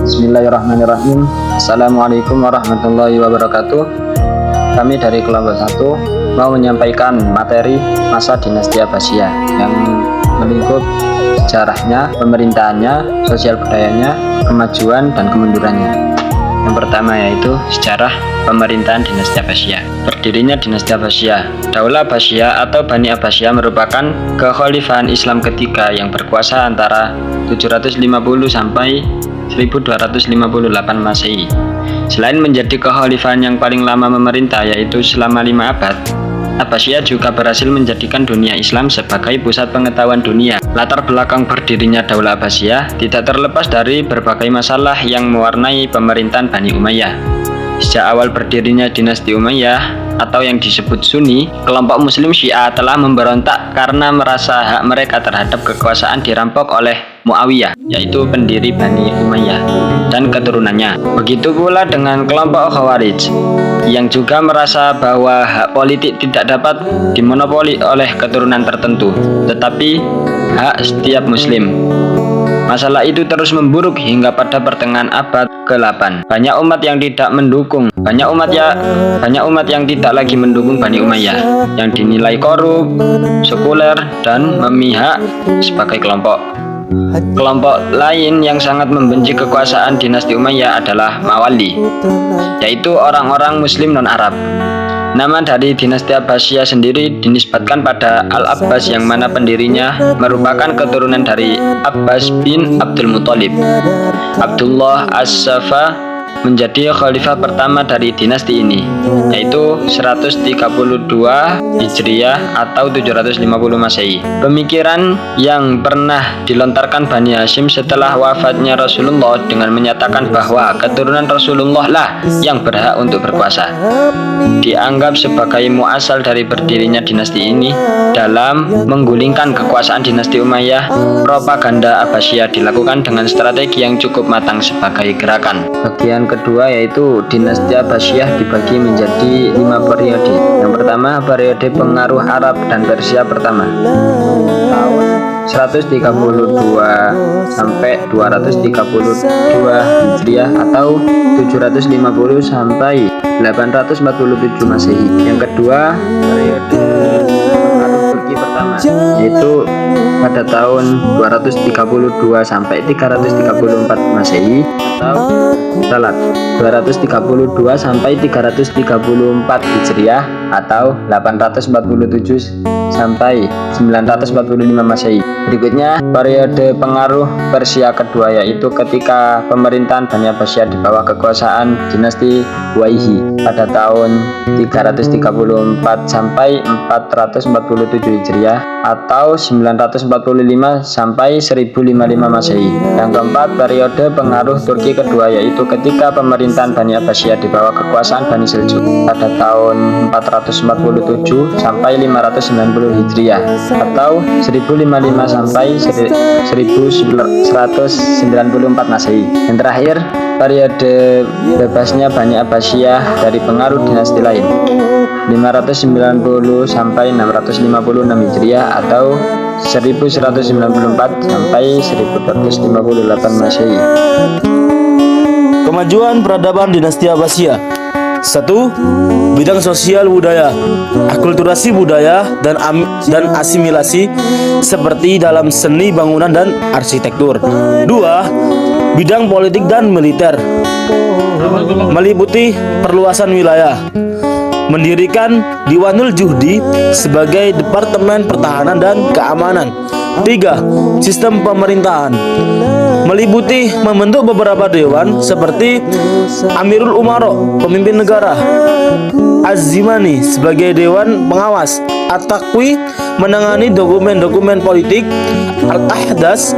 Bismillahirrahmanirrahim. Assalamualaikum warahmatullahi wabarakatuh. Kami dari kelompok 1 mau menyampaikan materi masa dinasti Abbasiyah yang melingkup sejarahnya, pemerintahannya, sosial budayanya, kemajuan dan kemundurannya. Yang pertama yaitu sejarah pemerintahan dinasti Abbasiyah. Berdirinya dinasti Abbasiyah. Daulah Abbasiyah atau Bani Abbasiyah merupakan kekhalifahan Islam ketiga yang berkuasa antara 750 sampai 1258 Masehi. Selain menjadi kekhalifahan yang paling lama memerintah yaitu selama 5 abad, Abbasiyah juga berhasil menjadikan dunia Islam sebagai pusat pengetahuan dunia. Latar belakang berdirinya Daulah Abbasiyah tidak terlepas dari berbagai masalah yang mewarnai pemerintahan Bani Umayyah. Sejak awal berdirinya dinasti Umayyah atau yang disebut Sunni, kelompok Muslim Syiah telah memberontak karena merasa hak mereka terhadap kekuasaan dirampok oleh Muawiyah, yaitu pendiri Bani Umayyah dan keturunannya. Begitu pula dengan kelompok Khawarij yang juga merasa bahwa hak politik tidak dapat dimonopoli oleh keturunan tertentu, tetapi hak setiap Muslim. Masalah itu terus memburuk hingga pada pertengahan abad ke-8. Banyak umat yang tidak lagi mendukung Bani Umayyah, yang dinilai korup, sekuler, dan memihak sebagai kelompok. Kelompok lain yang sangat membenci kekuasaan dinasti Umayyah adalah Mawali, yaitu orang-orang Muslim non-Arab. Nama dari dinasti Abbasiyah sendiri dinisbatkan pada Al-Abbas yang mana pendirinya merupakan keturunan dari Abbas bin Abdul Muthalib. Abdullah As-Safa menjadi khalifah pertama dari dinasti ini, yaitu 132 Hijriah atau 750 Masehi. Pemikiran yang pernah dilontarkan Bani Hashim setelah wafatnya Rasulullah dengan menyatakan bahwa keturunan Rasulullah lah yang berhak untuk berkuasa, dianggap sebagai muasal dari berdirinya dinasti ini. Dalam menggulingkan kekuasaan dinasti Umayyah, propaganda Abbasiyah dilakukan dengan strategi yang cukup matang sebagai gerakan. Bagian kedua yaitu dinasti Abbasiyah dibagi menjadi 5 periode. Yang pertama, periode pengaruh Arab dan Persia pertama, tahun 132 sampai 232 Hijriah atau 750 sampai 847 Masehi. Yang kedua, periode pengaruh Turki pertama, yaitu pada tahun 232 sampai 334 Masehi atau 232 sampai 334 Hijriah atau 847 sampai 945 Masehi. Berikutnya, periode pengaruh Persia kedua, yaitu ketika pemerintahan Bani Abbasiyah di bawah kekuasaan dinasti Uwaihi pada tahun 334 sampai 447 Hijriah atau 945 sampai 1055 Masehi. Yang keempat, periode pengaruh Turki kedua, yaitu ketika pemerintahan Bani Abbasiyah di bawah kekuasaan Bani Seljuk pada tahun 447 sampai 590 Hijriah atau 1055 sampai 1194 Masehi. Yang terakhir, periode bebasnya Bani Abbasiyah dari pengaruh dinasti lain, 590 sampai 656 Hijriah atau 1194 sampai 1458 Masehi. Kemajuan peradaban dinasti Abbasiyah. 1. Bidang sosial budaya, akulturasi budaya dan asimilasi seperti dalam seni bangunan dan arsitektur. 2. Bidang politik dan militer, meliputi perluasan wilayah, mendirikan Diwanul Juhdi sebagai Departemen Pertahanan dan Keamanan. 3. Sistem pemerintahan, meliputi membentuk beberapa dewan seperti Amirul Umaro, pemimpin negara, Az-Zimani sebagai dewan pengawas, At-Taqwi menangani dokumen-dokumen politik, Al-Ahdas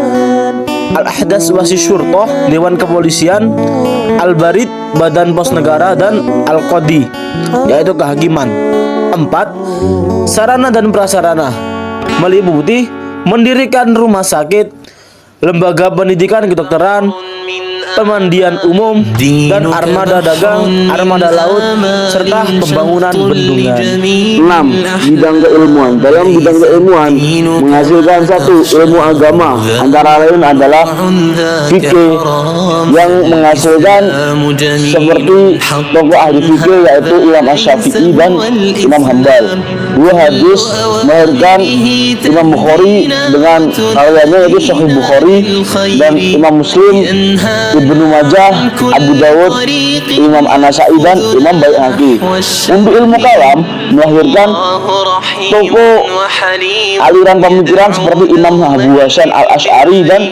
Wasi Syurtoh, dewan kepolisian, Al-Barid, badan pos negara, dan Al-Qadi, yaitu kehakiman. 4. Sarana dan prasarana, meliputi mendirikan rumah sakit, lembaga pendidikan kedokteran, pemandian umum, dan armada dagang, armada laut, serta pembangunan bendungan. 6. Bidang keilmuan. Dalam bidang keilmuan menghasilkan satu ilmu agama, antara lain adalah fikih yang menghasilkan seperti tokoh ahli fikih yaitu Imam Asy-Syafi'i dan Imam Hambal. 2. Hadis melahirkan Imam Bukhari dengan karyanya yaitu Sahih Bukhari dan Imam Muslim, Ibnu Majah, Abu Dawud, Imam An-Nasa'i dan Imam Baihaqi. Untuk ilmu kalam melahirkan tokoh aliran pemikiran seperti Imam Abu Hasan Al-Asy'ari dan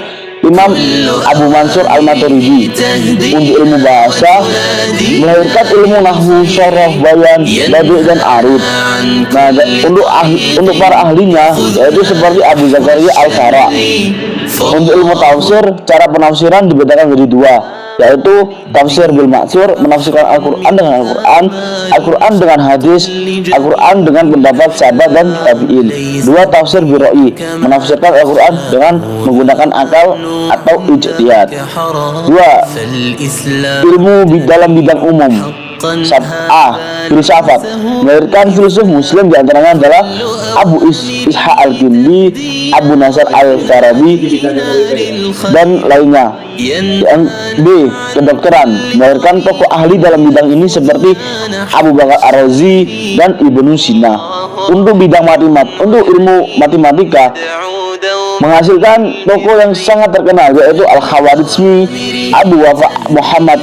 Imam Abu Mansur Al-Maturidi. Untuk ilmu bahasa melahirkan ilmu nahwu, syarah, bayan, badi' dan arif. Nah, untuk para ahlinya yaitu seperti Abu Zakaria Al-Fara. Untuk ilmu tafsir, cara penafsiran dibedakan menjadi dua, yaitu tafsir bil maksur, menafsirkan Al-Quran dengan Al-Quran, Al-Quran dengan hadis, Al-Quran dengan pendapat sahabat dan tabi'in. 2. Tafsir bil ra'i, menafsirkan Al-Quran dengan menggunakan akal atau ijtihad. 2. Ilmu dalam bidang umum. A. Filsafat, melahirkan filsuf muslim, diantaranya adalah Abu Ishaq Al-Kindi, Abu Nasr Al-Farabi dan lainnya. B. Kedokteran, melahirkan tokoh ahli dalam bidang ini seperti Abu Bakar Ar-Razi dan Ibnu Sina. Untuk bidang untuk ilmu matematika menghasilkan tokoh yang sangat terkenal yaitu Al-Khawarizmi, Abu Wafa Muhammad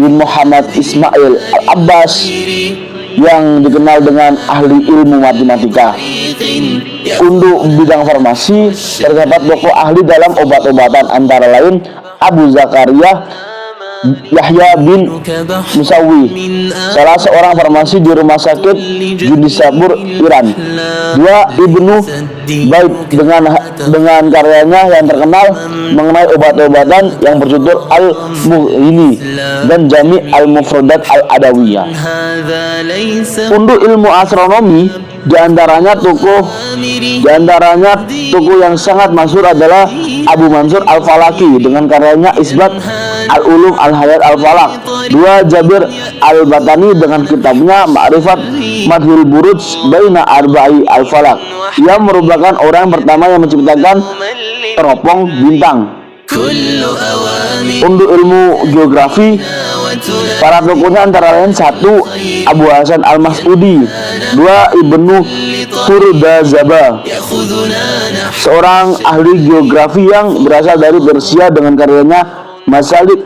bin Muhammad Ismail Al-Abbas yang dikenal dengan ahli ilmu matematika. Untuk bidang farmasi terdapat tokoh ahli dalam obat-obatan, antara lain Abu Zakaria Yahya bin Musawi, salah seorang farmasi di rumah sakit Junisabur, Iran. 2. Ibnu Baid dengan karyanya yang terkenal mengenai obat-obatan yang berjudul Al-Mughni dan Jami' Al-Mufradat Al-Adawiyah. Untuk ilmu astronomi diantaranya tokoh yang sangat masyhur adalah Abu Mansur Al-Falaki dengan karyanya Isbat Al-Ulum Al-Hayat Al-Falak. 2. Jabir Al-Batani dengan kitabnya Ma'rifat Madhul Buruj Baina Arba'i Al-Falak, ia merupakan orang pertama yang menciptakan teropong bintang. Untuk ilmu geografi, para tokohnya antara lain 1. Abu Hasan Al-Mas'udi. 2. Ibnu Turdazaba, seorang ahli geografi yang berasal dari Persia dengan karyanya Masalik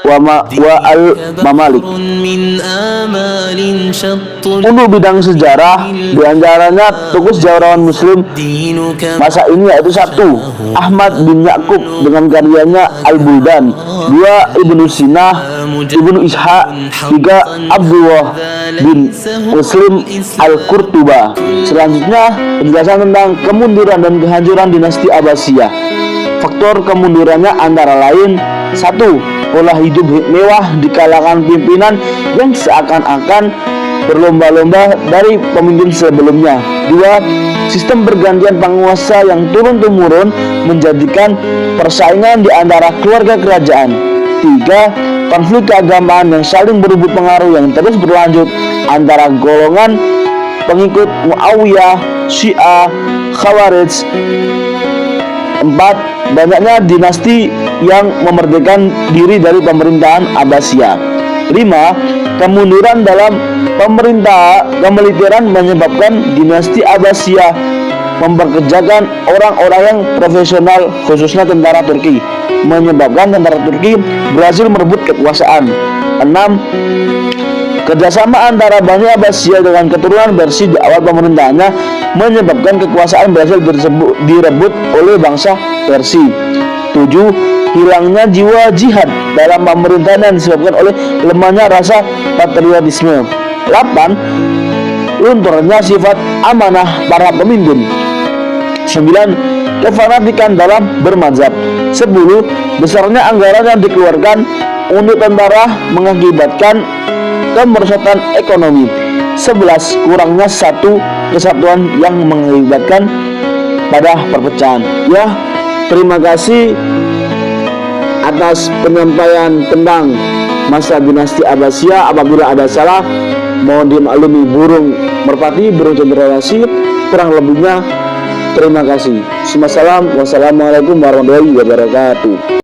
Al-Mamalik. Untuk bidang sejarah diantaranya tokoh sejarawan muslim masa ini yaitu 1. Ahmad bin Ya'qub dengan karyanya Al-Buldan. 2. Ibnu Sina, Ibnu Ishaq. 3. Abdullah bin Muslim Al-Qurtuba. Selanjutnya penjelasan tentang kemunduran dan kehancuran dinasti Abbasiyah. Faktor kemundurannya antara lain 1. Pola hidup mewah di kalangan pimpinan yang seakan-akan berlomba-lomba dari pemimpin sebelumnya. 2. Sistem pergantian penguasa yang turun-temurun menjadikan persaingan di antara keluarga kerajaan. 3. Konflik keagamaan yang saling berebut pengaruh yang terus berlanjut antara golongan pengikut Muawiyah, Syiah, Khawarij. 4. Banyaknya dinasti yang memerdekakan diri dari pemerintahan Abbasiyah. 5. Kemunduran dalam kemiliteran menyebabkan dinasti Abbasiyah memperkerjakan orang-orang yang profesional, khususnya tentara Turki, menyebabkan tentara Turki berhasil merebut kekuasaan. 6. Kerjasama antara Bani Abbasiyah dengan keturunan Persia di awal pemerintahannya menyebabkan kekuasaan berhasil direbut oleh bangsa Persia. 7. Hilangnya jiwa jihad dalam pemerintahan yang disebabkan oleh lemahnya rasa patriotisme. 8. Lunturnya sifat amanah para pemimpin. 9. Kefanatikan dalam bermadzhab. 10. Besarnya anggaran yang dikeluarkan untuk tentara mengakibatkan kemerosotan ekonomi. 11. Kurangnya satu kesatuan yang mengakibatkan pada perpecahan. Ya, terima kasih atas penyampaian tentang masa dinasti Abbasiyah. Apabila ada salah, mohon dimaklumi. Burung merpati, burung cendrawasih, kurang lebihnya terima kasih. Wassalamualaikum warahmatullahi wabarakatuh.